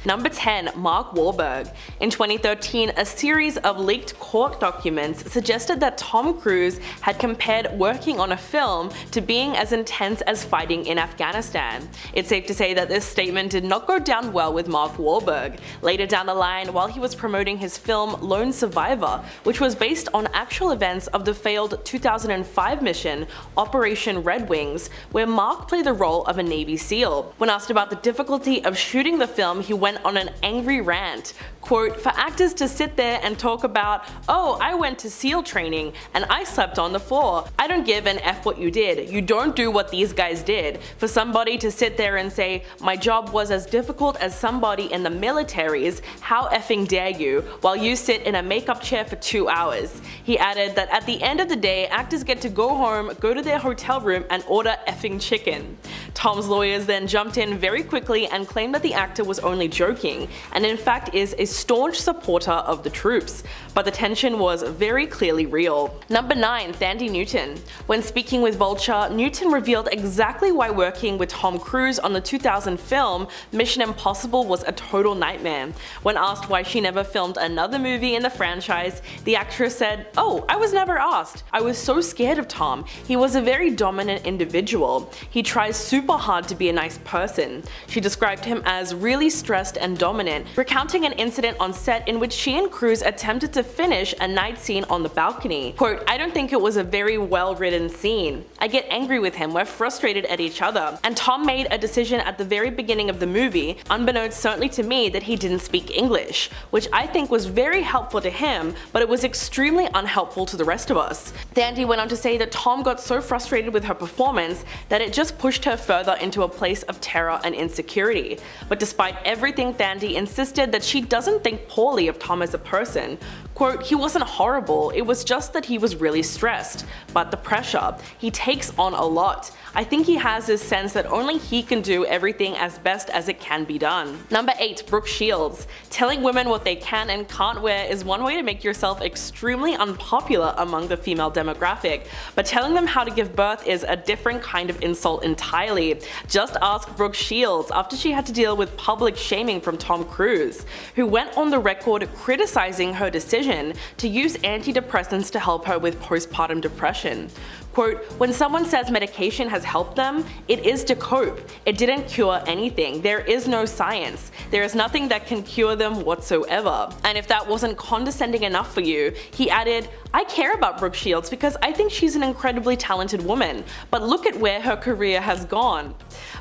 Number 10. Mark Wahlberg. In 2013, a series of leaked court documents suggested that Tom Cruise had compared working on a film to being as intense as fighting in Afghanistan. It's safe to say that this statement did not go down well with Mark Wahlberg. Later down the line, while he was promoting his film Lone Survivor, which was based on actual events of the failed 2005 mission Operation Red Wings, where Mark played the role of a Navy SEAL. When asked about the difficulty of shooting the film, he went on an angry rant. Quote, "For actors to sit there and talk about, oh, I went to SEAL training and I slept on the floor. I don't give an F what you did. You don't do what these guys did. For somebody to sit there and say, my job was as difficult as somebody in the military's, how effing dare you, while you sit in a makeup chair for 2 hours." He added that at the end of the day, actors get to go home, go to their hotel room and order effing chicken. Tom's lawyers then jumped in very quickly and claimed that the actor was only joking, and in fact is a staunch supporter of the troops. But the tension was very clearly real. Number 9. Thandie Newton. When speaking with Vulture, Newton revealed exactly why working with Tom Cruise on the 2000 film Mission Impossible was a total nightmare. When asked why she never filmed another movie in the franchise, the actress said, "Oh, I was never asked. I was so scared of Tom. He was a very dominant individual. He tries super hard to be a nice person." She described him as really stressed and dominant, recounting an incident on set in which she and Cruise attempted to finish a night scene on the balcony. Quote, "I don't think it was a very well written scene. I get angry with him, we're frustrated at each other, and Tom made a decision at the very beginning of the movie, unbeknownst certainly to me, that he didn't speak English, which I think was very helpful to him, but it was extremely unhelpful to the rest of us." Thandie went on to say that Tom got so frustrated with her performance that it just pushed her further into a place of terror and insecurity. But despite everything, Thandie insisted that she doesn't think poorly of Tom as a person. Quote, "He wasn't horrible, it was just that he was really stressed. But the pressure, he takes on a lot. I think he has this sense that only he can do everything as best as it can be done." Number 8. Brooke Shields. Telling women what they can and can't wear is one way to make yourself extremely unpopular among the female demographic, but telling them how to give birth is a different kind of insult entirely. Just ask Brooke Shields after she had to deal with public shaming from Tom Cruise, who went on the record criticizing her decision to use antidepressants to help her with postpartum depression. Quote, "When someone says medication has helped them, it is to cope. It didn't cure anything. There is no science. There is nothing that can cure them whatsoever." And if that wasn't condescending enough for you, he added, "I care about Brooke Shields because I think she's an incredibly talented woman, but look at where her career has gone."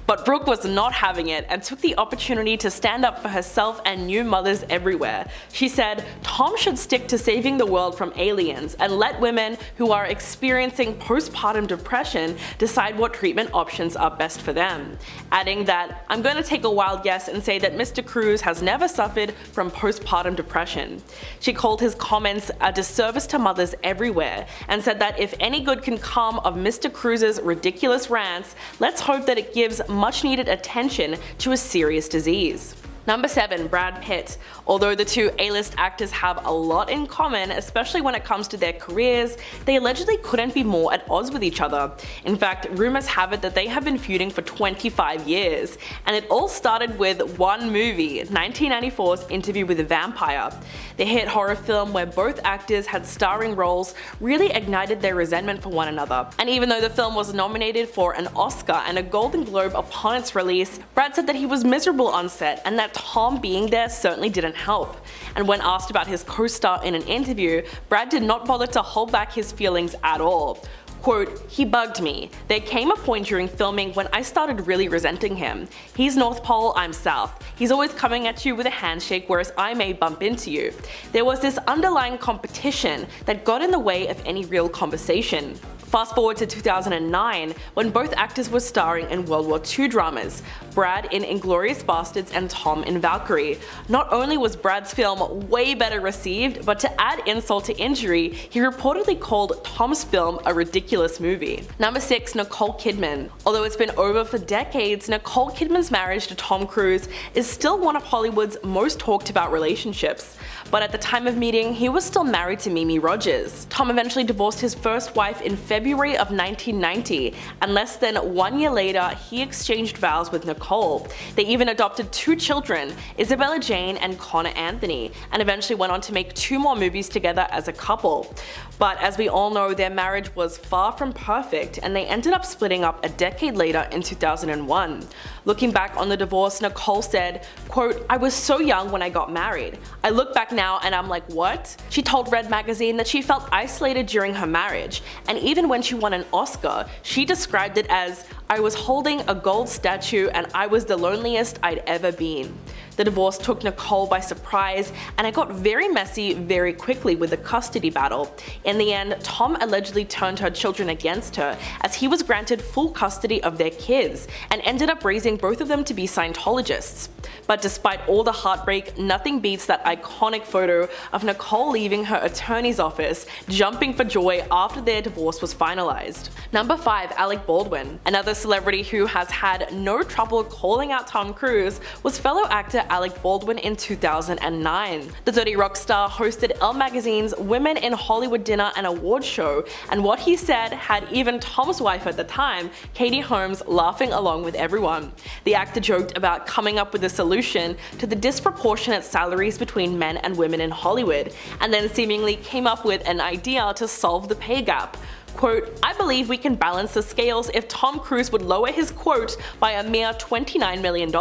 But Brooke was not having it and took the opportunity to stand up for herself and new mothers everywhere. She said, "Tom should stick to saving the world from aliens and let women who are experiencing postpartum depression decide what treatment options are best for them." Adding that, "I'm going to take a wild guess and say that Mr. Cruise has never suffered from postpartum depression." She called his comments a disservice to mothers everywhere and said that if any good can come of Mr. Cruise's ridiculous rants, let's hope that it gives much needed attention to a serious disease. Number 7. Brad Pitt. Although the two A-list actors have a lot in common, especially when it comes to their careers, they allegedly couldn't be more at odds with each other. In fact, rumors have it that they have been feuding for 25 years, and it all started with one movie, 1994's Interview with a Vampire. The hit horror film where both actors had starring roles really ignited their resentment for one another. And even though the film was nominated for an Oscar and a Golden Globe upon its release, Brad said that he was miserable on set and that Tom being there certainly didn't help. And when asked about his co-star in an interview, Brad did not bother to hold back his feelings at all. Quote, "He bugged me. There came a point during filming when I started really resenting him. He's North Pole, I'm South. He's always coming at you with a handshake whereas I may bump into you. There was this underlying competition that got in the way of any real conversation." Fast forward to 2009, when both actors were starring in World War II dramas, Brad in Inglourious Basterds and Tom in Valkyrie. Not only was Brad's film way better received, but to add insult to injury, he reportedly called Tom's film a ridiculous movie. Number 6. Nicole Kidman. Although it's been over for decades, Nicole Kidman's marriage to Tom Cruise is still one of Hollywood's most talked about relationships. But at the time of meeting, he was still married to Mimi Rogers. Tom eventually divorced his first wife in February February of 1990, and less than 1 year later, he exchanged vows with Nicole. They even adopted 2 children, Isabella Jane and Connor Anthony, and eventually went on to make 2 more movies together as a couple. But as we all know, their marriage was far from perfect, and they ended up splitting up a decade later in 2001. Looking back on the divorce, Nicole said, quote, "I was so young when I got married. I look back now and I'm like, what?" She told Red magazine that she felt isolated during her marriage, and even when she won an Oscar, she described it as, "I was holding a gold statue and I was the loneliest I'd ever been." The divorce took Nicole by surprise, and it got very messy very quickly with the custody battle. In the end, Tom allegedly turned her children against her, as he was granted full custody of their kids, and ended up raising both of them to be Scientologists. But despite all the heartbreak, nothing beats that iconic photo of Nicole leaving her attorney's office, jumping for joy after their divorce was finalized. Number 5. Alec Baldwin. Another celebrity who has had no trouble calling out Tom Cruise was fellow actor Alec Baldwin in 2009. The Dirty Rock star hosted Elle magazine's Women in Hollywood dinner and award show, and what he said had even Tom's wife at the time, Katie Holmes, laughing along with everyone. The actor joked about coming up with a solution to the disproportionate salaries between men and women in Hollywood, and then seemingly came up with an idea to solve the pay gap. Quote, "I believe we can balance the scales if Tom Cruise would lower his quote by a mere $29 million.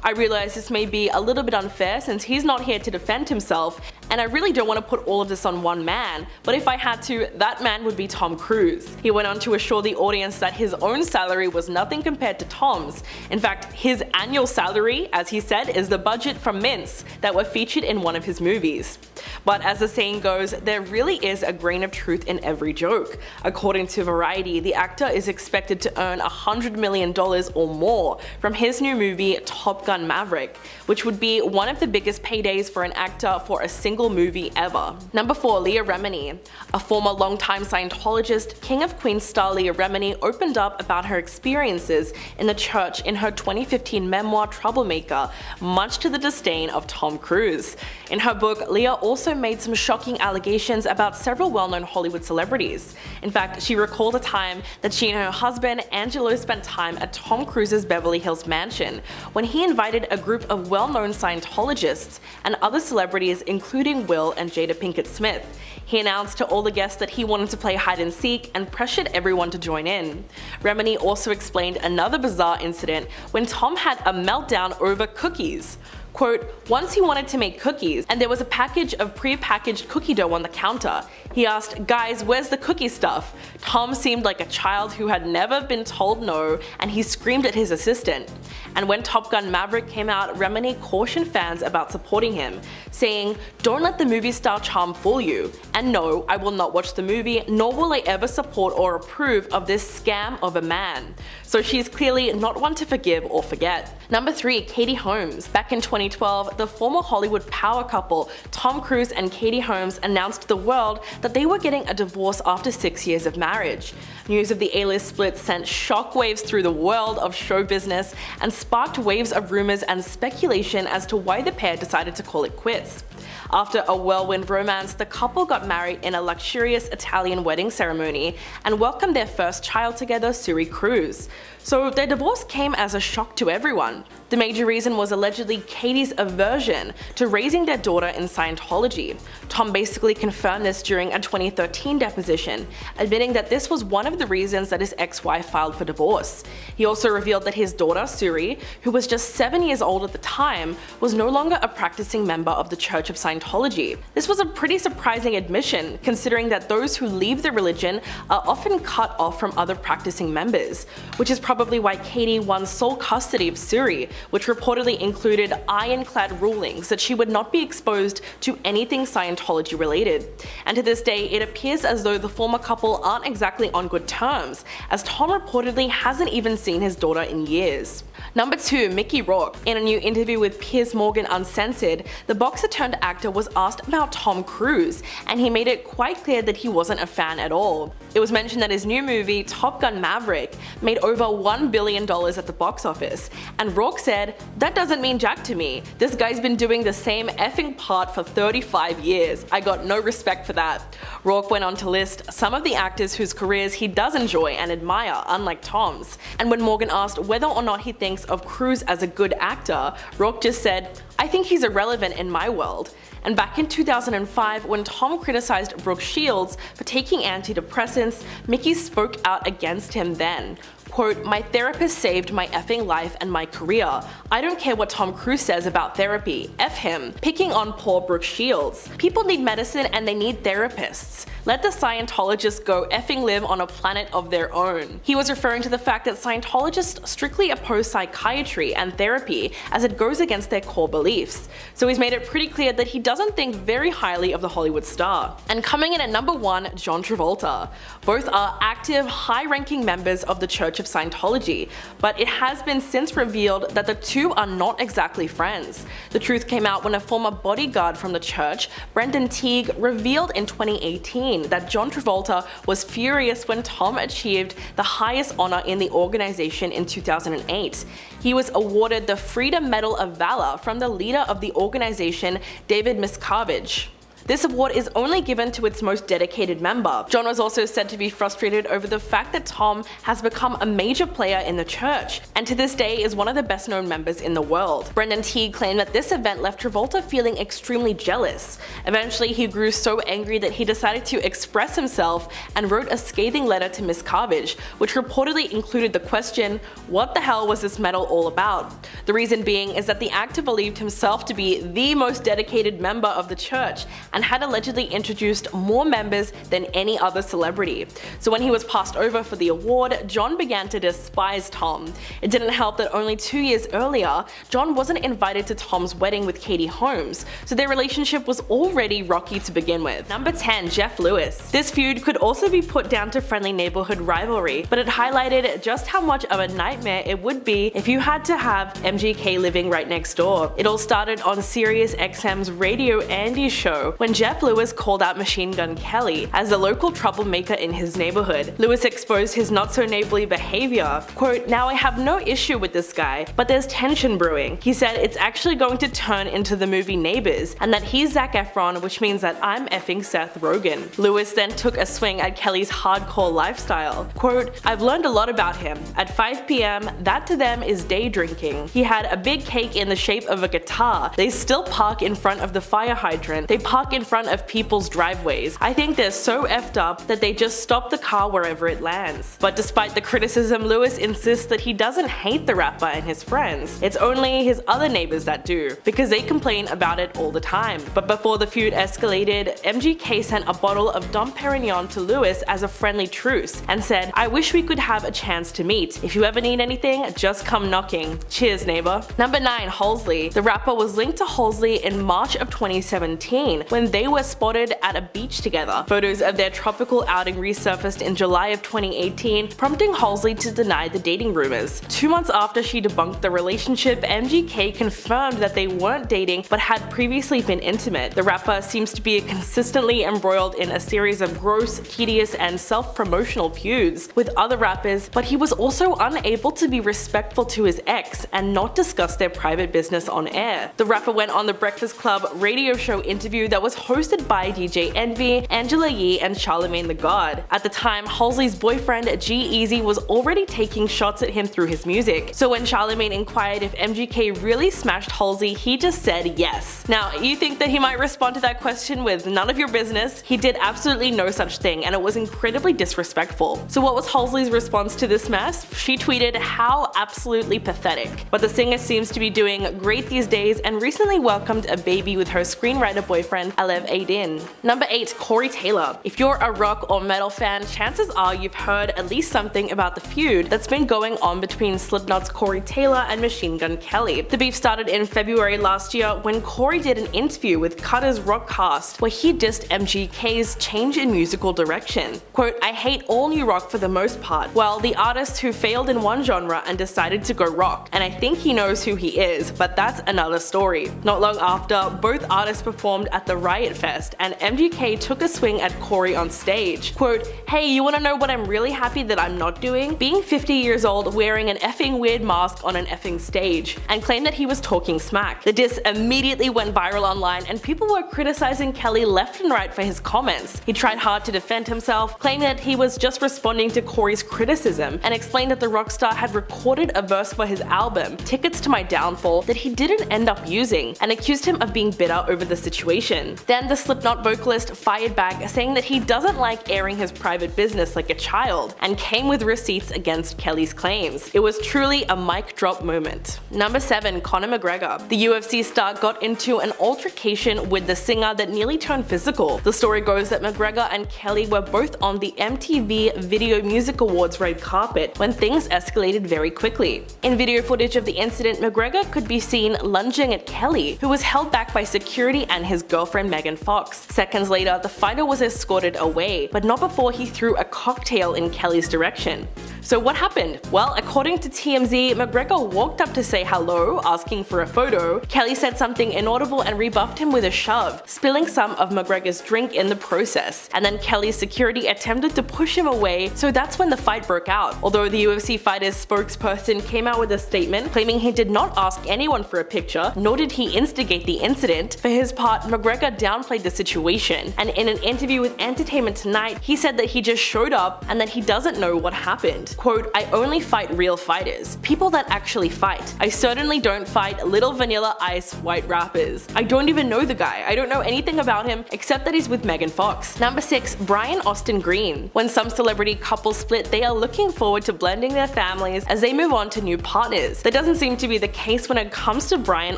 I realize this may be a little bit unfair since he's not here to defend himself, and I really don't want to put all of this on one man, but if I had to, that man would be Tom Cruise." He went on to assure the audience that his own salary was nothing compared to Tom's. In fact, his annual salary, as he said, is the budget from mints that were featured in one of his movies. But as the saying goes, there really is a grain of truth in every joke. According to Variety, the actor is expected to earn $100 million or more from his new movie Top Gun Maverick, which would be one of the biggest paydays for an actor for a single movie ever. Number 4. Leah Remini. A former longtime Scientologist, King of Queens star Leah Remini opened up about her experiences in the church in her 2015 memoir Troublemaker, much to the disdain of Tom Cruise. In her book, Leah also made some shocking allegations about several well-known Hollywood celebrities. In fact, she recalled a time that she and her husband, Angelo, spent time at Tom Cruise's Beverly Hills mansion when he invited a group of well-known Scientologists and other celebrities including Will and Jada Pinkett Smith. He announced to all the guests that he wanted to play hide and seek and pressured everyone to join in. Remini also explained another bizarre incident when Tom had a meltdown over cookies. Quote, "Once he wanted to make cookies, and there was a package of pre-packaged cookie dough on the counter. He asked, 'Guys, where's the cookie stuff?' Tom seemed like a child who had never been told no, and he screamed at his assistant." And when Top Gun Maverick came out, Remini cautioned fans about supporting him, saying, "Don't let the movie star charm fool you. And no, I will not watch the movie, nor will I ever support or approve of this scam of a man." So she's clearly not one to forgive or forget. Number 3. Katie Holmes. Back in 2012, the former Hollywood power couple Tom Cruise and Katie Holmes announced to the world that they were getting a divorce after 6 years of marriage. News of the A-list split sent shockwaves through the world of show business and sparked waves of rumors and speculation as to why the pair decided to call it quits. After a whirlwind romance, the couple got married in a luxurious Italian wedding ceremony and welcomed their first child together, Suri Cruz. So their divorce came as a shock to everyone. The major reason was allegedly Katie's aversion to raising their daughter in Scientology. Tom basically confirmed this during a 2013 deposition, admitting that this was one of the reasons that his ex-wife filed for divorce. He also revealed that his daughter, Suri, who was just 7 years old at the time, was no longer a practicing member of the Church of Scientology. This was a pretty surprising admission, considering that those who leave the religion are often cut off from other practicing members, which is probably why Katie won sole custody of Suri, which reportedly included ironclad rulings that she would not be exposed to anything Scientology related. And to this day, it appears as though the former couple aren't exactly on good terms, as Tom reportedly hasn't even seen his daughter in years. Number 2. Mickey Rourke. In a new interview with Piers Morgan Uncensored, the boxer turned actor was asked about Tom Cruise, and he made it quite clear that he wasn't a fan at all. It was mentioned that his new movie, Top Gun: Maverick, made over $1 billion at the box office, and Rourke said, "That doesn't mean jack to me. This guy's been doing the same effing part for 35 years. I got no respect for that." Rourke went on to list some of the actors whose careers he does enjoy and admire, unlike Tom's. And when Morgan asked whether or not he thinks of Cruise as a good actor, Rourke just said, "I think he's irrelevant in my world." And back in 2005, when Tom criticized Brooke Shields for taking antidepressants, Mickey spoke out against him then. Quote, "My therapist saved my effing life and my career. I don't care what Tom Cruise says about therapy. F him." Picking on poor Brooke Shields. People need medicine and they need therapists. Let the Scientologists go effing live on a planet of their own. He was referring to the fact that Scientologists strictly oppose psychiatry and therapy as it goes against their core beliefs. So he's made it pretty clear that he doesn't think very highly of the Hollywood star. And coming in at number 1, John Travolta. Both are active, high-ranking members of the Church of Scientology, but it has been since revealed that the two are not exactly friends. The truth came out when a former bodyguard from the church, Brendan Teague, revealed in 2018 that John Travolta was furious when Tom achieved the highest honor in the organization in 2008. He was awarded the Freedom Medal of Valor from the leader of the organization, David Miscavige. This award is only given to its most dedicated member. John was also said to be frustrated over the fact that Tom has become a major player in the church, and to this day is one of the best known members in the world. Brendan Teague claimed that this event left Travolta feeling extremely jealous. Eventually he grew so angry that he decided to express himself and wrote a scathing letter to Miscavige, which reportedly included the question, "What the hell was this medal all about?" The reason being is that the actor believed himself to be the most dedicated member of the church, and had allegedly introduced more members than any other celebrity. So when he was passed over for the award, John began to despise Tom. It didn't help that only 2 years earlier, John wasn't invited to Tom's wedding with Katie Holmes, so their relationship was already rocky to begin with. Number 10, Jeff Lewis. This feud could also be put down to friendly neighborhood rivalry, but it highlighted just how much of a nightmare it would be if you had to have MGK living right next door. It all started on Sirius XM's Radio Andy show, when Jeff Lewis called out Machine Gun Kelly as a local troublemaker in his neighborhood. Lewis exposed his not-so-neighborly behavior. Quote, "Now I have no issue with this guy, but there's tension brewing. He said it's actually going to turn into the movie Neighbors, and that he's Zac Efron, which means that I'm effing Seth Rogen." Lewis then took a swing at Kelly's hardcore lifestyle. Quote, "I've learned a lot about him. At 5 p.m, that to them is day drinking. He had a big cake in the shape of a guitar. They still park in front of the fire hydrant. They park in front of people's driveways. I think they're so effed up that they just stop the car wherever it lands." But despite the criticism, Lewis insists that he doesn't hate the rapper and his friends. It's only his other neighbors that do, because they complain about it all the time. But before the feud escalated, MGK sent a bottle of Dom Perignon to Lewis as a friendly truce and said, "I wish we could have a chance to meet. If you ever need anything, just come knocking. Cheers, neighbor." Number 9, Halsey. The rapper was linked to Halsey in March of 2017 when they were spotted at a beach together. Photos of their tropical outing resurfaced in July of 2018, prompting Halsey to deny the dating rumors. 2 months after she debunked the relationship, MGK confirmed that they weren't dating but had previously been intimate. The rapper seems to be consistently embroiled in a series of gross, tedious, and self-promotional feuds with other rappers, but he was also unable to be respectful to his ex and not discuss their private business on air. The rapper went on the Breakfast Club radio show interview that was hosted by DJ Envy, Angela Yee, and Charlemagne the God. At the time, Halsey's boyfriend G-Eazy was already taking shots at him through his music, so when Charlemagne inquired if MGK really smashed Halsey, he just said yes. Now, you think that he might respond to that question with "none of your business"? He did absolutely no such thing, and it was incredibly disrespectful. So what was Halsey's response to this mess? She tweeted, "How absolutely pathetic." But the singer seems to be doing great these days and recently welcomed a baby with her screenwriter boyfriend Alev Aydin. Number 8. Corey Taylor. If you're a rock or metal fan, chances are you've heard at least something about the feud that's been going on between Slipknot's Corey Taylor and Machine Gun Kelly. The beef started in February last year when Corey did an interview with Cutter's Rockcast where he dissed MGK's change in musical direction. Quote, "I hate all new rock for the most part. Well, the artist who failed in one genre and decided to go rock, and I think he knows who he is, but that's another story." Not long after, both artists performed at the Riot Fest and MGK took a swing at Corey on stage. Quote, "Hey, you wanna know what I'm really happy that I'm not doing? Being 50 years old wearing an effing weird mask on an effing stage," and claimed that he was talking smack. The diss immediately went viral online and people were criticizing Kelly left and right for his comments. He tried hard to defend himself, claiming that he was just responding to Corey's criticism, and explained that the rock star had recorded a verse for his album, Tickets to My Downfall, that he didn't end up using, and accused him of being bitter over the situation. Then the Slipknot vocalist fired back, saying that he doesn't like airing his private business like a child, and came with receipts against Kelly's claims. It was truly a mic drop moment. Number 7. Conor McGregor. The UFC star got into an altercation with the singer that nearly turned physical. The story goes that McGregor and Kelly were both on the MTV Video Music Awards red carpet when things escalated very quickly. In video footage of the incident, McGregor could be seen lunging at Kelly, who was held back by security and his girlfriend Megan Fox. Seconds later, the fighter was escorted away, but not before he threw a cocktail in Kelly's direction. So what happened? Well, according to TMZ, McGregor walked up to say hello, asking for a photo. Kelly said something inaudible and rebuffed him with a shove, spilling some of McGregor's drink in the process. And then Kelly's security attempted to push him away, so that's when the fight broke out. Although the UFC fighter's spokesperson came out with a statement claiming he did not ask anyone for a picture, nor did he instigate the incident. For his part, McGregor downplayed the situation, and in an interview with Entertainment Tonight, he said that he just showed up and that he doesn't know what happened. Quote, "I only fight real fighters, people that actually fight. I certainly don't fight little vanilla ice white rappers. I don't even know the guy. I don't know anything about him except that he's with Megan Fox." Number 6. Brian Austin Green. When some celebrity couples split, they are looking forward to blending their families as they move on to new partners. That doesn't seem to be the case when it comes to Brian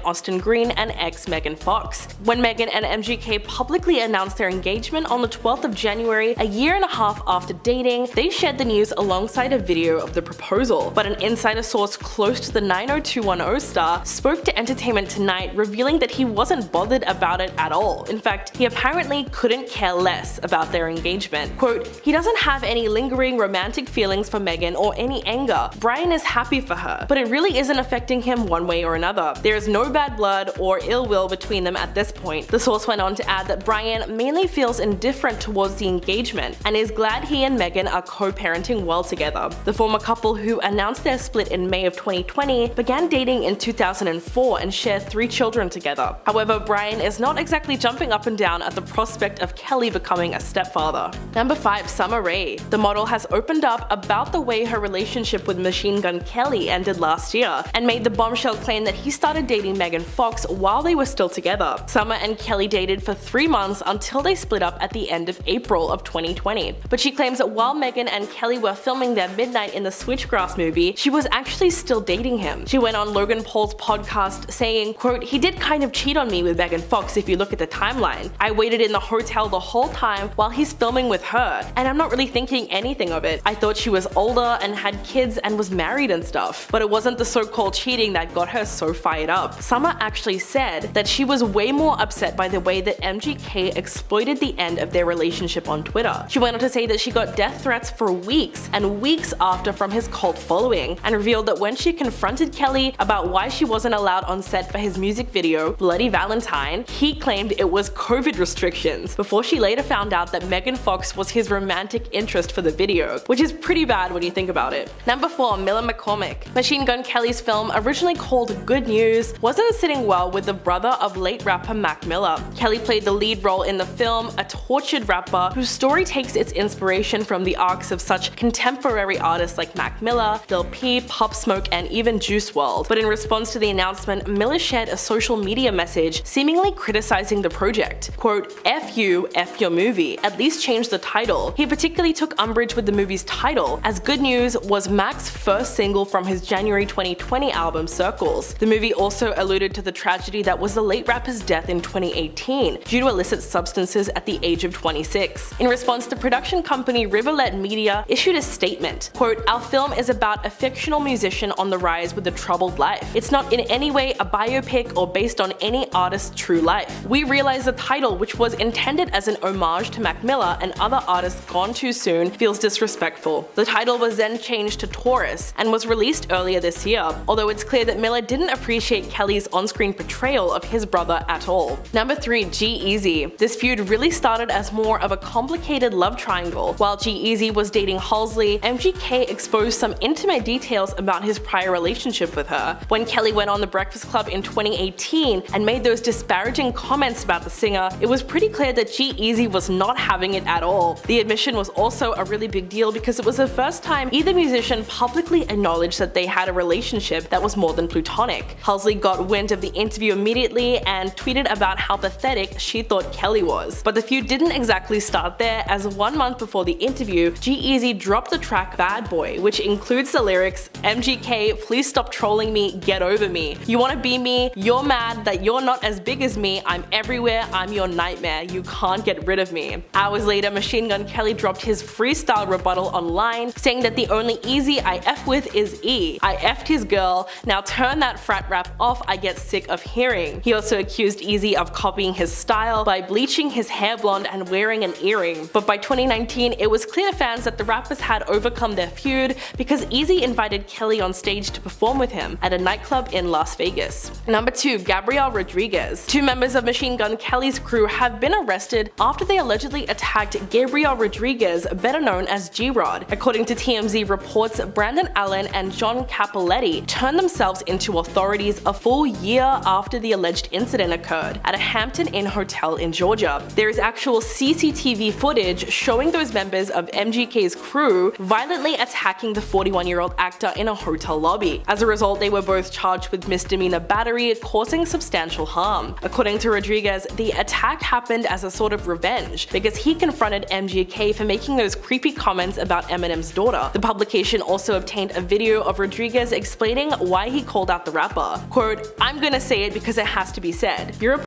Austin Green and ex Megan Fox. When Megan and MGK publicly announced their engagement on the 12th of January, a year and a half after dating, they shared the news alongside a video of the proposal. But an insider source close to the 90210 star spoke to Entertainment Tonight, revealing that he wasn't bothered about it at all. In fact, he apparently couldn't care less about their engagement. Quote, "He doesn't have any lingering romantic feelings for Megan or any anger. Brian is happy for her, but it really isn't affecting him one way or another. There is no bad blood or ill will between them at this point." The source went on to add that Brian mainly feels indifferent towards the engagement and is glad he and Megan are co-parenting well together. The former couple, who announced their split in May of 2020, began dating in 2004 and share 3 children together. However, Brian is not exactly jumping up and down at the prospect of Kelly becoming a stepfather. Number 5. Summer Rae. The model has opened up about the way her relationship with Machine Gun Kelly ended last year, and made the bombshell claim that he started dating Megan Fox while they were still together. Summer and Kelly dated for 3 months until they split up at the end of April of 2020. But she claims that while Megan and Kelly were filming their Midnight in the Switchgrass movie, she was actually still dating him. She went on Logan Paul's podcast saying, quote, "He did kind of cheat on me with Megan Fox if you look at the timeline. I waited in the hotel the whole time while he's filming with her, and I'm not really thinking anything of it. I thought she was older and had kids and was married and stuff, but it wasn't the so-called cheating that got her so fired up." Summer actually said that she was way more upset by the way that MGK exploited the end of their relationship on Twitter. She went on to say that she got death threats for weeks and weeks after from his cult following, and revealed that when she confronted Kelly about why she wasn't allowed on set for his music video, Bloody Valentine, he claimed it was COVID restrictions, before she later found out that Megan Fox was his romantic interest for the video, which is pretty bad when you think about it. Number 4. Miller McCormick. Machine Gun Kelly's film, originally called Good News, wasn't sitting well with the brother of late rapper Mac Miller. Kelly played the lead role in the film, a tortured rapper whose story takes its inspiration from the arcs of such contemporary contemporary artists like Mac Miller, Lil Peep, Pop Smoke, and even Juice WRLD. But in response to the announcement, Miller shared a social media message seemingly criticizing the project. Quote, "F you, F your movie, at least change the title." He particularly took umbrage with the movie's title, as Good News was Mac's first single from his January 2020 album Circles. The movie also alluded to the tragedy that was the late rapper's death in 2018 due to illicit substances at the age of 26. In response, the production company Riverlet Media issued a statement. Quote, "Our film is about a fictional musician on the rise with a troubled life. It's not in any way a biopic or based on any artist's true life. We realize the title, which was intended as an homage to Mac Miller and other artists gone too soon, feels disrespectful." The title was then changed to Taurus and was released earlier this year, although it's clear that Miller didn't appreciate Kelly's on-screen portrayal of his brother at all. Number 3. G-Eazy. This feud really started as more of a complicated love triangle. While G-Eazy was dating Halsey, MGK exposed some intimate details about his prior relationship with her. When Kelly went on The Breakfast Club in 2018 and made those disparaging comments about the singer, it was pretty clear that G-Eazy was not having it at all. The admission was also a really big deal because it was the first time either musician publicly acknowledged that they had a relationship that was more than platonic. Halsey got wind of the interview immediately and tweeted about how pathetic she thought Kelly was. But the feud didn't exactly start there, as 1 month before the interview, G-Eazy dropped the track Bad Boy, which includes the lyrics, "MGK, please stop trolling me, get over me. You wanna be me, you're mad that you're not as big as me, I'm everywhere, I'm your nightmare, you can't get rid of me." Hours later, Machine Gun Kelly dropped his freestyle rebuttal online, saying that the only Easy I F with is E. I F'd his girl, now turn that frat rap off, I get sick of hearing. He also accused Easy of copying his style by bleaching his hair blonde and wearing an earring. But by 2019, it was clear to fans that the rappers had overcome their feud because Easy invited Kelly on stage to perform with him at a nightclub in Las Vegas. Number 2. Gabrielle Rodriguez. 2 members of Machine Gun Kelly's crew have been arrested after they allegedly attacked Gabrielle Rodriguez, better known as G-Rod. According to TMZ reports, Brandon Allen and John Capoletti turned themselves into authorities a full year after the alleged incident occurred at a Hampton Inn hotel in Georgia. There is actual CCTV footage showing those members of MGK's crew violently attacking the 41-year-old actor in a hotel lobby. As a result, they were both charged with misdemeanor battery causing substantial harm. According to Rodriguez, the attack happened as a sort of revenge because he confronted MGK for making those creepy comments about Eminem's daughter. The publication also obtained a video of Rodriguez explaining why he called out the rapper. Quote, "I'm gonna say it because it has to be said. You're a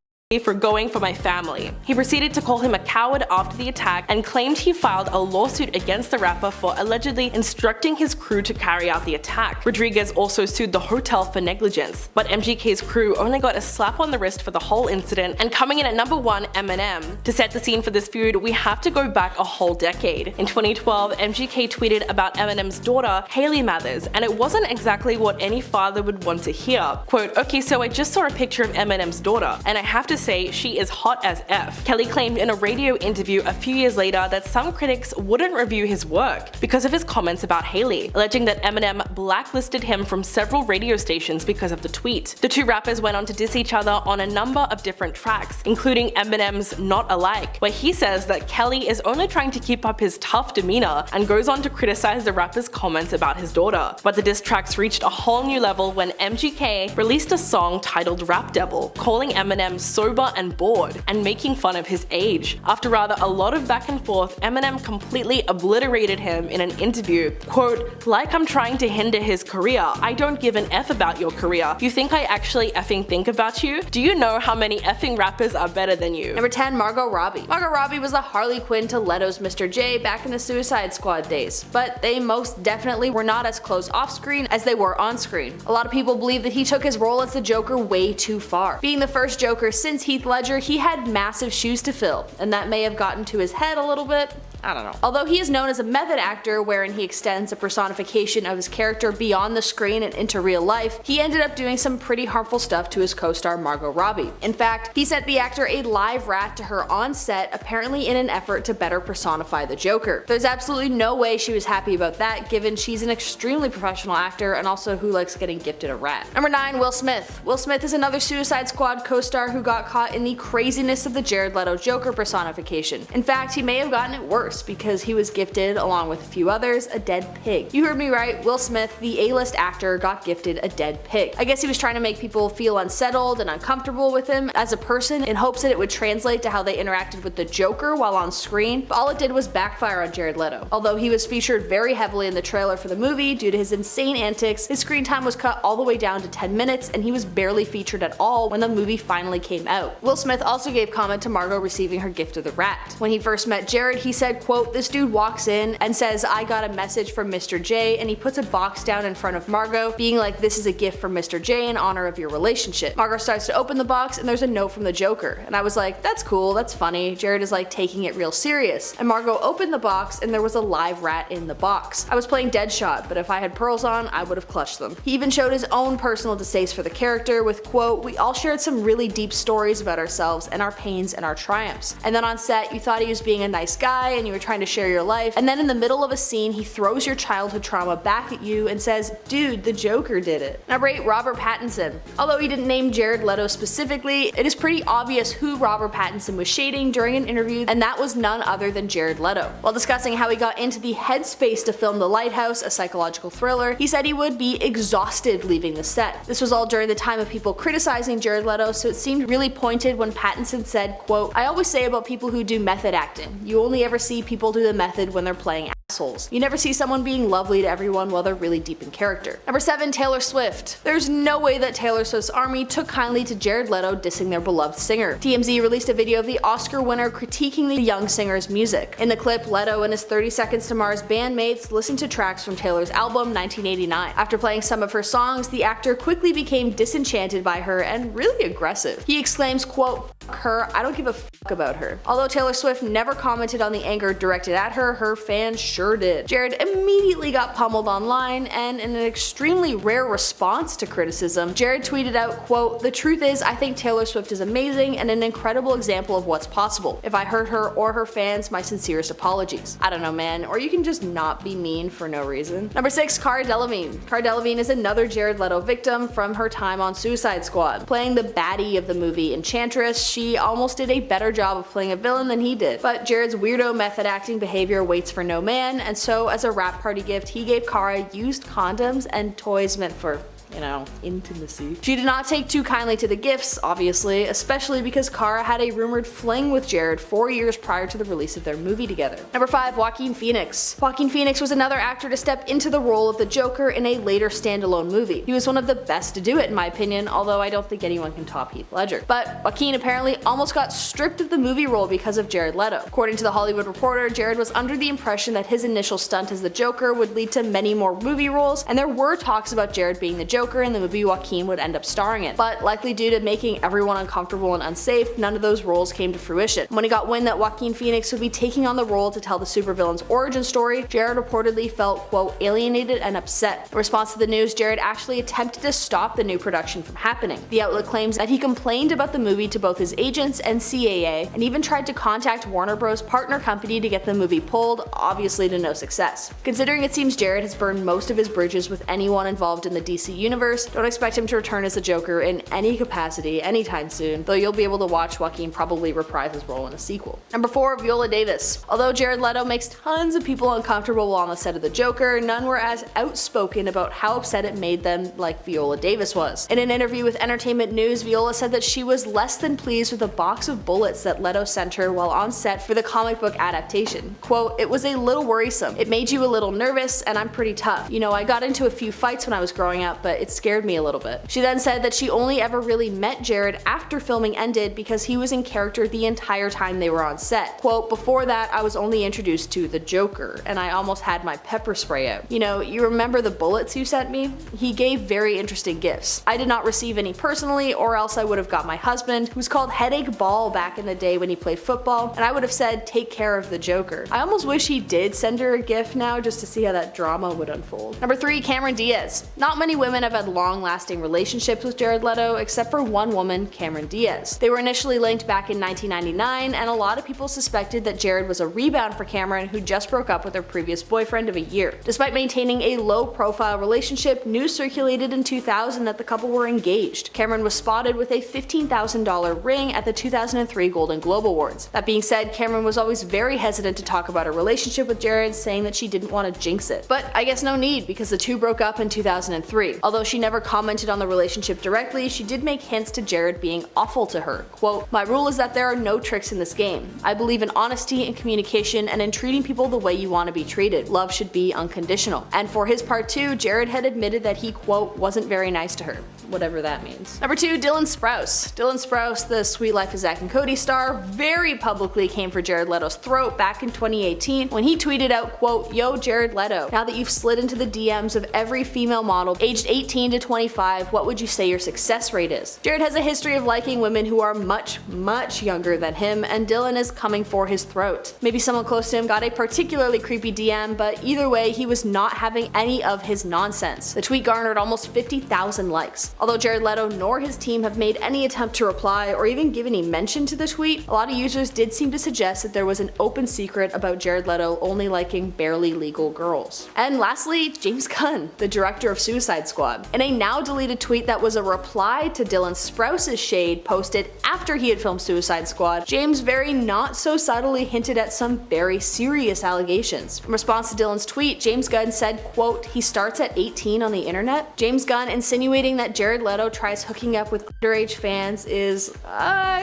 for going for my family." He proceeded to call him a coward after the attack and claimed he filed a lawsuit against the rapper for allegedly instructing his crew to carry out the attack. Rodriguez also sued the hotel for negligence, but MGK's crew only got a slap on the wrist for the whole incident. And coming in at number 1, Eminem. To set the scene for this feud, we have to go back a whole decade. In 2012, MGK tweeted about Eminem's daughter, Haley Mathers, and it wasn't exactly what any father would want to hear. Quote, "Okay, so I just saw a picture of Eminem's daughter, and I have to say she is hot as F." Kelly claimed in a radio interview a few years later that some critics wouldn't review his work because of his comments about Haley, alleging that Eminem blacklisted him from several radio stations because of the tweet. The two rappers went on to diss each other on a number of different tracks, including Eminem's Not Alike, where he says that Kelly is only trying to keep up his tough demeanor and goes on to criticize the rapper's comments about his daughter. But the diss tracks reached a whole new level when MGK released a song titled Rap Devil, calling Eminem sober and bored, and making fun of his age. After rather a lot of back and forth, Eminem completely obliterated him in an interview. Quote, "Like I'm trying to hinder his career. I don't give an F about your career. You think I actually effing think about you? Do you know how many effing rappers are better than you?" Number 10. Margot Robbie. Margot Robbie was the Harley Quinn to Leto's Mr. J back in the Suicide Squad days, but they most definitely were not as close off screen as they were on screen. A lot of people believe that he took his role as the Joker way too far. Being the first Joker since Heath Ledger, he had massive shoes to fill, and that may have gotten to his head a little bit. I don't know. Although he is known as a method actor wherein he extends a personification of his character beyond the screen and into real life, he ended up doing some pretty harmful stuff to his co-star Margot Robbie. In fact, he sent the actor a live rat to her on set, apparently in an effort to better personify the Joker. There's absolutely no way she was happy about that, given she's an extremely professional actor and also who likes getting gifted a rat. Number 9. Will Smith. Will Smith is another Suicide Squad co-star who got caught in the craziness of the Jared Leto Joker personification. In fact, he may have gotten it worse. outbursts because he was gifted, along with a few others, a dead pig. You heard me right, Will Smith, the A-list actor, got gifted a dead pig. I guess he was trying to make people feel unsettled and uncomfortable with him as a person in hopes that it would translate to how they interacted with the Joker while on screen, but all it did was backfire on Jared Leto. Although he was featured very heavily in the trailer for the movie due to his insane antics, his screen time was cut all the way down to 10 minutes and he was barely featured at all when the movie finally came out. Will Smith also gave comment to Margot receiving her gift of the rat. When he first met Jared, he said, quote, "This dude walks in and says, 'I got a message from Mr. J,' and he puts a box down in front of Margot, being like, 'This is a gift from Mr. J in honor of your relationship.' Margot starts to open the box and there's a note from the Joker. And I was like, that's cool, that's funny. Jared is like taking it real serious. And Margot opened the box and there was a live rat in the box. I was playing Deadshot, but if I had pearls on, I would have clutched them." He even showed his own personal distaste for the character with, quote, "We all shared some really deep stories about ourselves and our pains and our triumphs. And then on set, you thought he was being a nice guy and you were trying to share your life. And then in the middle of a scene, he throws your childhood trauma back at you and says, 'Dude, the Joker did it.'" Number 8, Robert Pattinson. Although he didn't name Jared Leto specifically, it is pretty obvious who Robert Pattinson was shading during an interview, and that was none other than Jared Leto. While discussing how he got into the headspace to film The Lighthouse, a psychological thriller, he said he would be exhausted leaving the set. This was all during the time of people criticizing Jared Leto, so it seemed really pointed when Pattinson said, quote, "I always say about people who do method acting, you only ever see people do the method when they're playing assholes. You never see someone being lovely to everyone while they're really deep in character." Number 7, Taylor Swift. There's no way that Taylor Swift's army took kindly to Jared Leto dissing their beloved singer. TMZ released a video of the Oscar winner critiquing the young singer's music. In the clip, Leto and his 30 Seconds to Mars bandmates listened to tracks from Taylor's album 1989. After playing some of her songs, the actor quickly became disenchanted by her and really aggressive. He exclaims, quote, "F her, I don't give a fuck about her." Although Taylor Swift never commented on the anger directed at her, her fans sure did. Jared immediately got pummeled online, and in an extremely rare response to criticism, Jared tweeted out, quote, "The truth is, I think Taylor Swift is amazing and an incredible example of what's possible. If I hurt her or her fans, my sincerest apologies." I don't know, man, or you can just not be mean for no reason. Number 6, Cara Delevingne. Cara Delevingne is another Jared Leto victim from her time on Suicide Squad. Playing the baddie of the movie Enchantress, she almost did a better job of playing a villain than he did. But Jared's weirdo method acting behavior waits for no man, and so as a wrap party gift, he gave Cara used condoms and toys meant for, you know, intimacy. She did not take too kindly to the gifts, obviously, especially because Cara had a rumored fling with Jared 4 years prior to the release of their movie together. Number 5, Joaquin Phoenix. Joaquin Phoenix was another actor to step into the role of the Joker in a later standalone movie. He was one of the best to do it in my opinion, although I don't think anyone can top Heath Ledger. But Joaquin apparently almost got stripped of the movie role because of Jared Leto. According to The Hollywood Reporter, Jared was under the impression that his initial stunt as the Joker would lead to many more movie roles, and there were talks about Jared being the Joker in the movie Joaquin would end up starring in. But likely due to making everyone uncomfortable and unsafe, none of those roles came to fruition. When he got wind that Joaquin Phoenix would be taking on the role to tell the supervillain's origin story, Jared reportedly felt, quote, "alienated and upset." In response to the news, Jared actually attempted to stop the new production from happening. The outlet claims that he complained about the movie to both his agents and CAA, and even tried to contact Warner Bros. Partner company to get the movie pulled, obviously to no success. Considering it seems Jared has burned most of his bridges with anyone involved in the DC universe, don't expect him to return as the Joker in any capacity anytime soon, though you'll be able to watch Joaquin probably reprise his role in a sequel. Number 4, Viola Davis. Although Jared Leto makes tons of people uncomfortable while on the set of the Joker, none were as outspoken about how upset it made them like Viola Davis was. In an interview with Entertainment News, Viola said that she was less than pleased with a box of bullets that Leto sent her while on set for the comic book adaptation. Quote, "It was a little worrisome. It made you a little nervous, and I'm pretty tough. You know, I got into a few fights when I was growing up, but it scared me a little bit." She then said that she only ever really met Jared after filming ended because he was in character the entire time they were on set. Quote, "Before that, I was only introduced to the Joker, and I almost had my pepper spray out. You know, you remember the bullets you sent me? He gave very interesting gifts. I did not receive any personally, or else I would have got my husband, who was called Headache Ball back in the day when he played football, and I would have said, take care of the Joker." I almost wish he did send her a gift now just to see how that drama would unfold. Number 3, Cameron Diaz. Not many women have have had long-lasting relationships with Jared Leto, except for one woman, Cameron Diaz. They were initially linked back in 1999, and a lot of people suspected that Jared was a rebound for Cameron, who just broke up with her previous boyfriend of a year. Despite maintaining a low-profile relationship, news circulated in 2000 that the couple were engaged. Cameron was spotted with a $15,000 ring at the 2003 Golden Globe Awards. That being said, Cameron was always very hesitant to talk about her relationship with Jared, saying that she didn't want to jinx it. But I guess no need, because the two broke up in 2003. Although she never commented on the relationship directly, she did make hints to Jared being awful to her. Quote, "My rule is that there are no tricks in this game. I believe in honesty and communication and in treating people the way you want to be treated. Love should be unconditional." And for his part too, Jared had admitted that he, quote, "wasn't very nice to her." Whatever that means. Number 2, Dylan Sprouse. Dylan Sprouse, the Suite Life of Zack and Cody star, very publicly came for Jared Leto's throat back in 2018 when he tweeted out, quote, "Yo, Jared Leto, now that you've slid into the DMs of every female model aged 18 to 25, what would you say your success rate is?" Jared has a history of liking women who are much, much younger than him, and Dylan is coming for his throat. Maybe someone close to him got a particularly creepy DM, but either way, he was not having any of his nonsense. The tweet garnered almost 50,000 likes. Although Jared Leto nor his team have made any attempt to reply or even give any mention to the tweet, a lot of users did seem to suggest that there was an open secret about Jared Leto only liking barely legal girls. And lastly, James Gunn, the director of Suicide Squad. In a now deleted tweet that was a reply to Dylan Sprouse's shade posted after he had filmed Suicide Squad, James very not so subtly hinted at some very serious allegations. In response to Dylan's tweet, James Gunn said, quote, "He starts at 18 on the internet." James Gunn insinuating that Jared Leto tries hooking up with underage fans is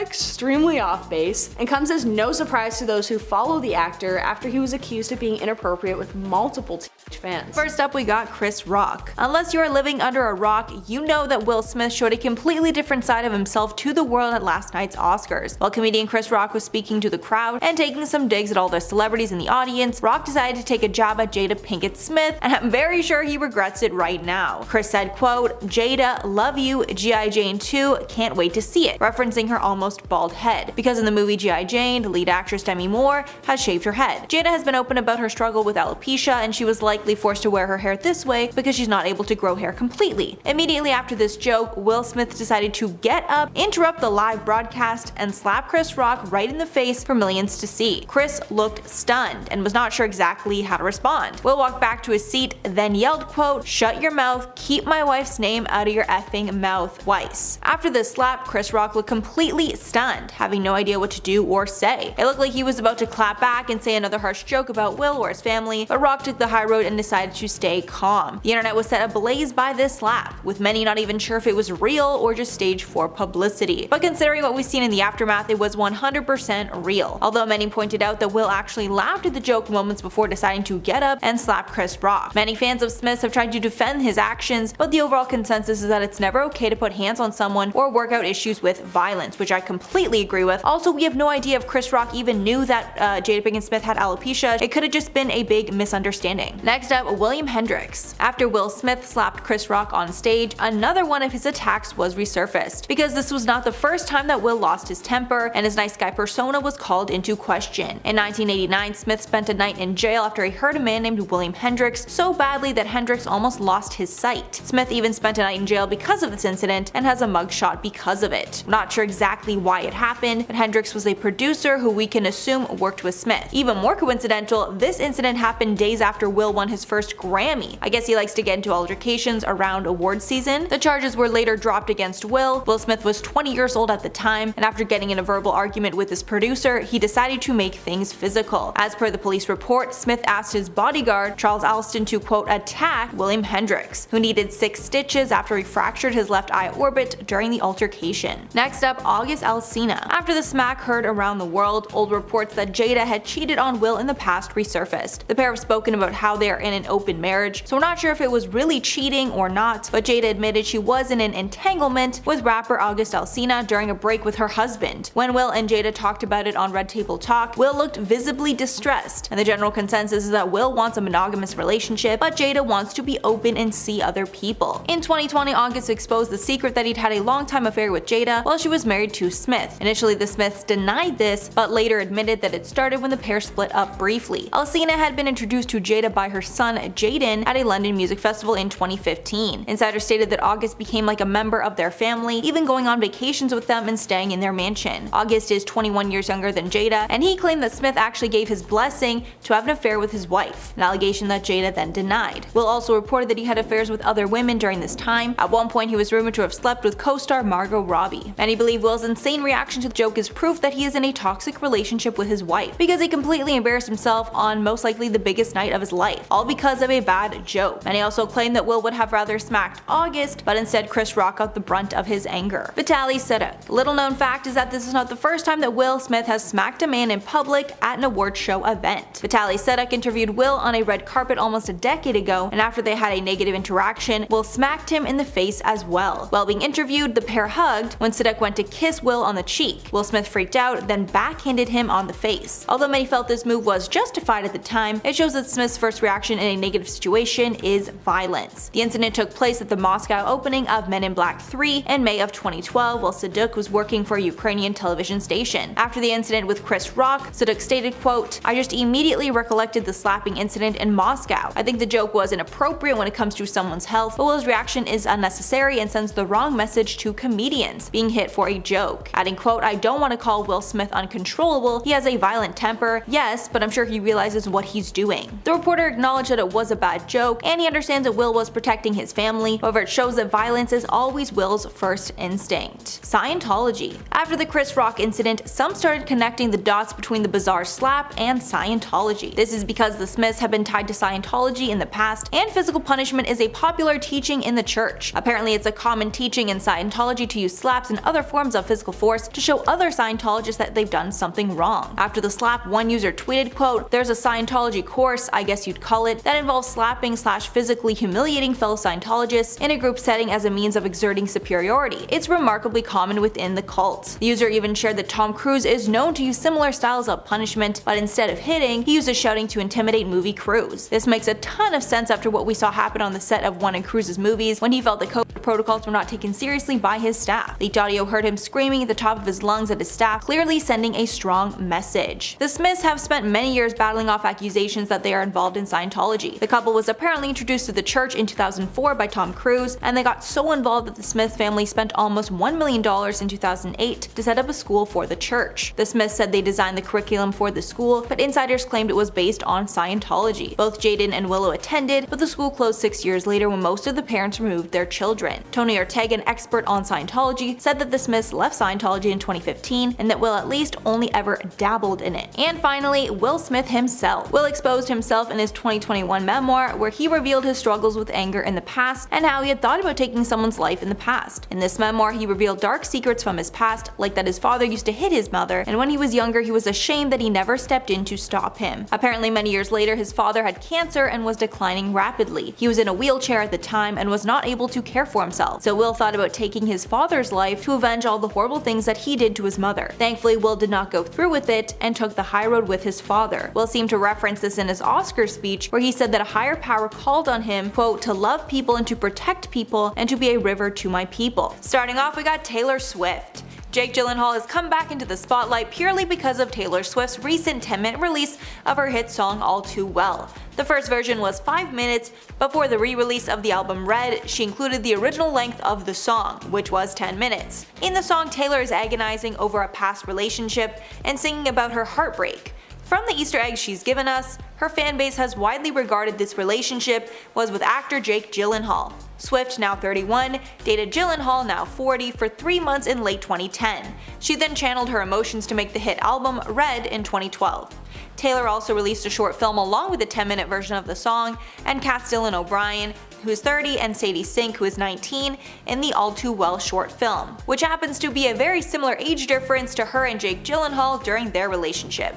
extremely off base, and comes as no surprise to those who follow the actor after he was accused of being inappropriate with multiple teenage fans. First up, we got Chris Rock. Unless you are living under a rock, you know that Will Smith showed a completely different side of himself to the world at last night's Oscars. While comedian Chris Rock was speaking to the crowd and taking some digs at all the celebrities in the audience, Rock decided to take a jab at Jada Pinkett Smith, and I'm very sure he regrets it right now. Chris said, quote, "Jada, love you, G.I. Jane 2, can't wait to see it," referencing her almost bald head, because in the movie G.I. Jane, the lead actress Demi Moore has shaved her head. Jada has been open about her struggle with alopecia, and she was likely forced to wear her hair this way because she's not able to grow hair completely. Immediately after this joke, Will Smith decided to get up, interrupt the live broadcast, and slap Chris Rock right in the face for millions to see. Chris looked stunned and was not sure exactly how to respond. Will walked back to his seat, then yelled, quote, "Shut your mouth, keep my wife's name out of your effing mouth," twice. After this slap, Chris Rock looked completely stunned, having no idea what to do or say. It looked like he was about to clap back and say another harsh joke about Will or his family, but Rock took the high road and decided to stay calm. The internet was set ablaze by this slap, with many not even sure if it was real or just staged for publicity. But considering what we've seen in the aftermath, it was 100% real. Although many pointed out that Will actually laughed at the joke moments before deciding to get up and slap Chris Rock. Many fans of Smith have tried to defend his actions, but the overall consensus is that it's never okay to put hands on someone or work out issues with violence, which I completely agree with. Also, we have no idea if Chris Rock even knew that Jada Pinkett Smith had alopecia. It could have just been a big misunderstanding. Next up, William Hendricks. After Will Smith slapped Chris Rock on stage, another one of his attacks was resurfaced, because this was not the first time that Will lost his temper and his nice guy persona was called into question. In 1989, Smith spent a night in jail after he hurt a man named William Hendricks so badly that Hendricks almost lost his sight. Smith even spent a night in jail because of this incident and has a mugshot because of it. I'm not sure exactly why it happened, but Hendricks was a producer who we can assume worked with Smith. Even more coincidental, this incident happened days after Will won his first Grammy. I guess he likes to get into altercations around awards season. The charges were later dropped against Will. Will Smith was 20 years old at the time, and after getting in a verbal argument with his producer, he decided to make things physical. As per the police report, Smith asked his bodyguard, Charles Alston, to quote, attack William Hendricks, who needed 6 stitches after he fractured his left eye orbit during the altercation. Next up, August Alsina. After the smack heard around the world, old reports that Jada had cheated on Will in the past resurfaced. The pair have spoken about how they are in an open marriage, so we're not sure if it was really cheating or not, but Jada admitted she was in an entanglement with rapper August Alsina during a break with her husband. When Will and Jada talked about it on Red Table Talk, Will looked visibly distressed, and the general consensus is that Will wants a monogamous relationship, but Jada wants to be open and see other people. In 2020, August exposed the secret that he'd had a long-time affair with Jada while she was married to Smith. Initially, the Smiths denied this, but later admitted that it started when the pair split up briefly. Alsina had been introduced to Jada by her son Jaden at a London music festival in 2015. 2013. Insiders stated that August became like a member of their family, even going on vacations with them and staying in their mansion. August is 21 years younger than Jada, and he claimed that Smith actually gave his blessing to have an affair with his wife, an allegation that Jada then denied. Will also reported that he had affairs with other women during this time. At one point, he was rumored to have slept with co-star Margot Robbie. Many believe Will's insane reaction to the joke is proof that he is in a toxic relationship with his wife, because he completely embarrassed himself on most likely the biggest night of his life, all because of a bad joke. Many also claim that Will would have rather smacked August, but instead Chris Rock got the brunt of his anger. Vitaly Seduk. Little known fact is that this is not the first time that Will Smith has smacked a man in public at an award show event. Vitaly Seduk interviewed Will on a red carpet almost a decade ago, and after they had a negative interaction, Will smacked him in the face as well. While being interviewed, the pair hugged when Seduk went to kiss Will on the cheek. Will Smith freaked out, then backhanded him on the face. Although many felt this move was justified at the time, it shows that Smith's first reaction in a negative situation is violence. The incident took place at the Moscow opening of Men in Black 3 in May of 2012 while Seduk was working for a Ukrainian television station. After the incident with Chris Rock, Seduk stated, quote, "I just immediately recollected the slapping incident in Moscow. I think the joke was inappropriate when it comes to someone's health, but Will's reaction is unnecessary and sends the wrong message to comedians being hit for a joke." Adding, quote, "I don't want to call Will Smith uncontrollable. He has a violent temper, yes, but I'm sure he realizes what he's doing." The reporter acknowledged that it was a bad joke, and he understands that Will was protecting his family. However, it shows that violence is always Will's first instinct. Scientology. After the Chris Rock incident, some started connecting the dots between the bizarre slap and Scientology. This is because the Smiths have been tied to Scientology in the past, and physical punishment is a popular teaching in the church. Apparently, it's a common teaching in Scientology to use slaps and other forms of physical force to show other Scientologists that they've done something wrong. After the slap, one user tweeted, quote, "There's a Scientology course, I guess you'd call it, that involves slapping / physically humiliating fellow Scientologists in a group setting as a means of exerting superiority. It's remarkably common within the cult." The user even shared that Tom Cruise is known to use similar styles of punishment, but instead of hitting, he uses shouting to intimidate movie crews. This makes a ton of sense after what we saw happen on the set of one of Cruise's movies when he felt the COVID protocols were not taken seriously by his staff. Leaked audio heard him screaming at the top of his lungs at his staff, clearly sending a strong message. The Smiths have spent many years battling off accusations that they are involved in Scientology. The couple was apparently introduced to the church in 2004 by Tom Cruise, and they got so involved that the Smith family spent almost $1 million in 2008 to set up a school for the church. The Smiths said they designed the curriculum for the school, but insiders claimed it was based on Scientology. Both Jaden and Willow attended, but the school closed 6 years later when most of the parents removed their children. Tony Ortega, an expert on Scientology, said that the Smiths left Scientology in 2015 and that Will at least only ever dabbled in it. And finally, Will Smith himself. Will exposed himself in his 2021 memoir where he revealed his struggles with anger in the past and how he had thought about taking someone's life in the past. In this memoir, he revealed dark secrets from his past, like that his father used to hit his mother, and when he was younger he was ashamed that he never stepped in to stop him. Apparently many years later his father had cancer and was declining rapidly. He was in a wheelchair at the time and was not able to care for himself, so Will thought about taking his father's life to avenge all the horrible things that he did to his mother. Thankfully, Will did not go through with it and took the high road with his father. Will seemed to reference this in his Oscar speech where he said that a higher power called on him, quote, "to love people and to protect people and to be a river to my people." Starting off, we got Taylor Swift. Jake Gyllenhaal has come back into the spotlight purely because of Taylor Swift's recent 10-minute release of her hit song All Too Well. The first version was 5 minutes, but for the re-release of the album Red, she included the original length of the song, which was 10 minutes. In the song, Taylor is agonizing over a past relationship and singing about her heartbreak. From the Easter eggs she's given us, her fanbase has widely regarded this relationship was with actor Jake Gyllenhaal. Swift, now 31, dated Gyllenhaal, now 40, for 3 months in late 2010. She then channeled her emotions to make the hit album Red in 2012. Taylor also released a short film along with a 10-minute version of the song, and cast Dylan O'Brien, who is 30, and Sadie Sink, who is 19, in the All Too Well short film, which happens to be a very similar age difference to her and Jake Gyllenhaal during their relationship.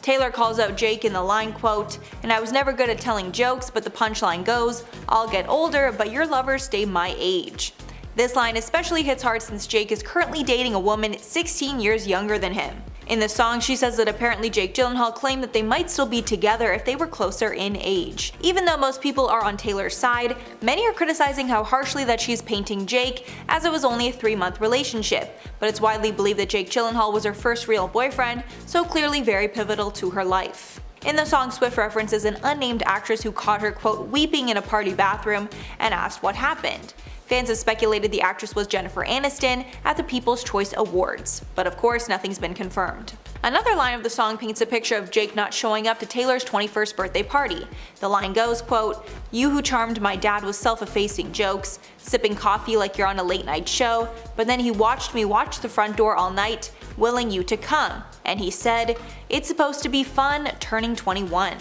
Taylor calls out Jake in the line, quote, "And I was never good at telling jokes, but the punchline goes, I'll get older, but your lovers stay my age." This line especially hits hard since Jake is currently dating a woman 16 years younger than him. In the song, she says that apparently Jake Gyllenhaal claimed that they might still be together if they were closer in age. Even though most people are on Taylor's side, many are criticizing how harshly that she's painting Jake, as it was only a 3-month relationship, but it's widely believed that Jake Gyllenhaal was her first real boyfriend, so clearly very pivotal to her life. In the song, Swift references an unnamed actress who caught her, quote, weeping in a party bathroom and asked what happened. Fans have speculated the actress was Jennifer Aniston at the People's Choice Awards, but of course nothing's been confirmed. Another line of the song paints a picture of Jake not showing up to Taylor's 21st birthday party. The line goes, quote, "You who charmed my dad with self-effacing jokes, sipping coffee like you're on a late night show, but then he watched me watch the front door all night, willing you to come. And he said, it's supposed to be fun turning 21.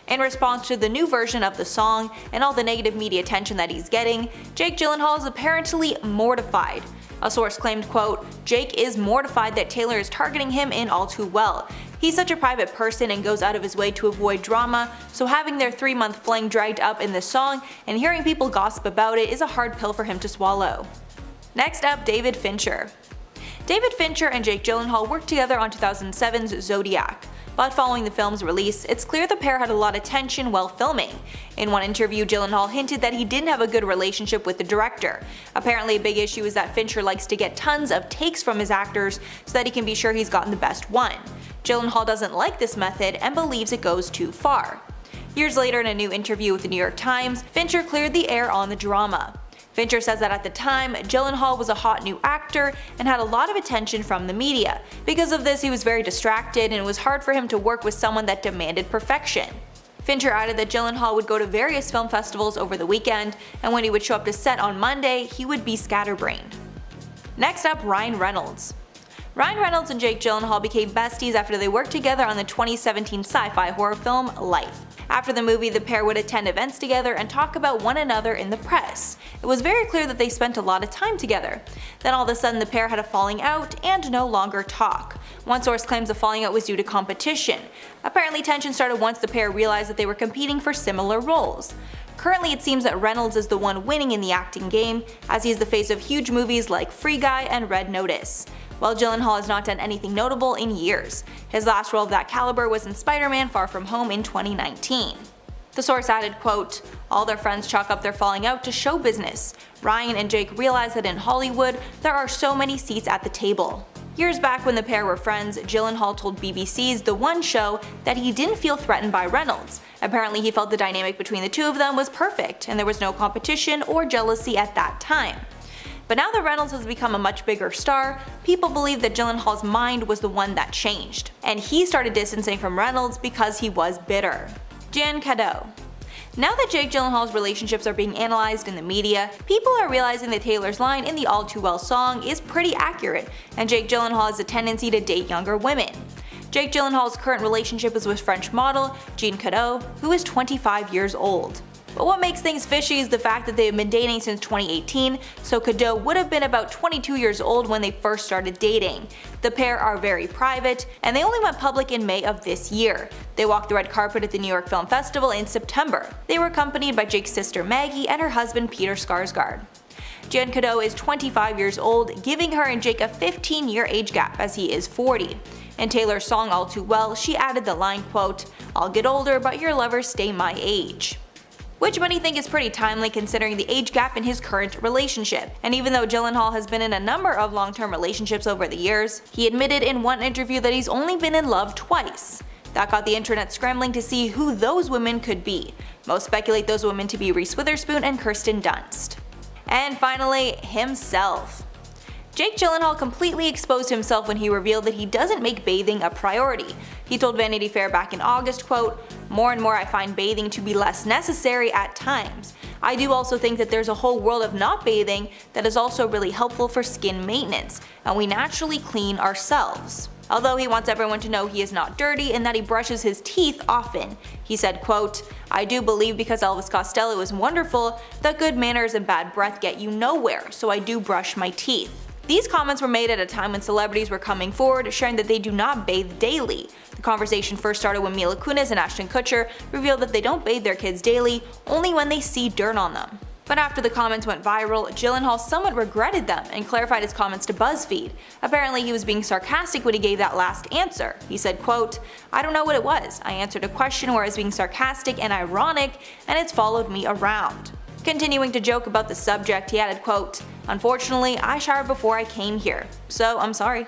In response to the new version of the song and all the negative media attention that he's getting, Jake Gyllenhaal is apparently mortified. A source claimed, quote, "Jake is mortified that Taylor is targeting him in All Too Well. He's such a private person and goes out of his way to avoid drama, so having their 3-month fling dragged up in this song and hearing people gossip about it is a hard pill for him to swallow." Next up, David Fincher. David Fincher and Jake Gyllenhaal worked together on 2007's Zodiac. But following the film's release, it's clear the pair had a lot of tension while filming. In one interview, Gyllenhaal hinted that he didn't have a good relationship with the director. Apparently a big issue is that Fincher likes to get tons of takes from his actors so that he can be sure he's gotten the best one. Gyllenhaal doesn't like this method and believes it goes too far. Years later, in a new interview with the New York Times, Fincher cleared the air on the drama. Fincher says that at the time, Gyllenhaal was a hot new actor and had a lot of attention from the media. Because of this, he was very distracted and it was hard for him to work with someone that demanded perfection. Fincher added that Gyllenhaal would go to various film festivals over the weekend, and when he would show up to set on Monday, he would be scatterbrained. Next up, Ryan Reynolds. Ryan Reynolds and Jake Gyllenhaal became besties after they worked together on the 2017 sci-fi horror film Life. After the movie, the pair would attend events together and talk about one another in the press. It was very clear that they spent a lot of time together. Then all of a sudden the pair had a falling out and no longer talk. One source claims the falling out was due to competition. Apparently tension started once the pair realized that they were competing for similar roles. Currently it seems that Reynolds is the one winning in the acting game, as he is the face of huge movies like Free Guy and Red Notice, while Gyllenhaal has not done anything notable in years. His last role of that caliber was in Spider-Man Far From Home in 2019. The source added, quote, "All their friends chalk up their falling out to show business. Ryan and Jake realize that in Hollywood, there are so many seats at the table." Years back when the pair were friends, Gyllenhaal told BBC's The One Show that he didn't feel threatened by Reynolds. Apparently he felt the dynamic between the two of them was perfect and there was no competition or jealousy at that time. But now that Reynolds has become a much bigger star, people believe that Gyllenhaal's mind was the one that changed, and he started distancing from Reynolds because he was bitter. Jan Cadeau. Now that Jake Gyllenhaal's relationships are being analyzed in the media, people are realizing that Taylor's line in the All Too Well song is pretty accurate, and Jake Gyllenhaal has a tendency to date younger women. Jake Gyllenhaal's current relationship is with French model Jan Cadeau, who is 25 years old. But what makes things fishy is the fact that they have been dating since 2018, so Cadeau would have been about 22 years old when they first started dating. The pair are very private, and they only went public in May of this year. They walked the red carpet at the New York Film Festival in September. They were accompanied by Jake's sister Maggie and her husband Peter Skarsgård. Jan Cadeau is 25 years old, giving her and Jake a 15-year age gap as he is 40. In Taylor's song All Too Well, she added the line, quote, "I'll get older but your lovers stay my age." Which many think is pretty timely considering the age gap in his current relationship. And even though Gyllenhaal has been in a number of long-term relationships over the years, he admitted in one interview that he's only been in love twice. That got the internet scrambling to see who those women could be. Most speculate those women to be Reese Witherspoon and Kirsten Dunst. And finally, himself. Jake Gyllenhaal completely exposed himself when he revealed that he doesn't make bathing a priority. He told Vanity Fair back in August, quote, "More and more I find bathing to be less necessary at times. I do also think that there's a whole world of not bathing that is also really helpful for skin maintenance, and we naturally clean ourselves." Although he wants everyone to know he is not dirty and that he brushes his teeth often. He said, quote, "I do believe because Elvis Costello is wonderful that good manners and bad breath get you nowhere, so I do brush my teeth." These comments were made at a time when celebrities were coming forward sharing that they do not bathe daily. The conversation first started when Mila Kunis and Ashton Kutcher revealed that they don't bathe their kids daily, only when they see dirt on them. But after the comments went viral, Gyllenhaal somewhat regretted them and clarified his comments to BuzzFeed. Apparently he was being sarcastic when he gave that last answer. He said, quote, "I don't know what it was. I answered a question where I was being sarcastic and ironic, and it's followed me around." Continuing to joke about the subject, he added, quote, "Unfortunately, I showered before I came here, so I'm sorry."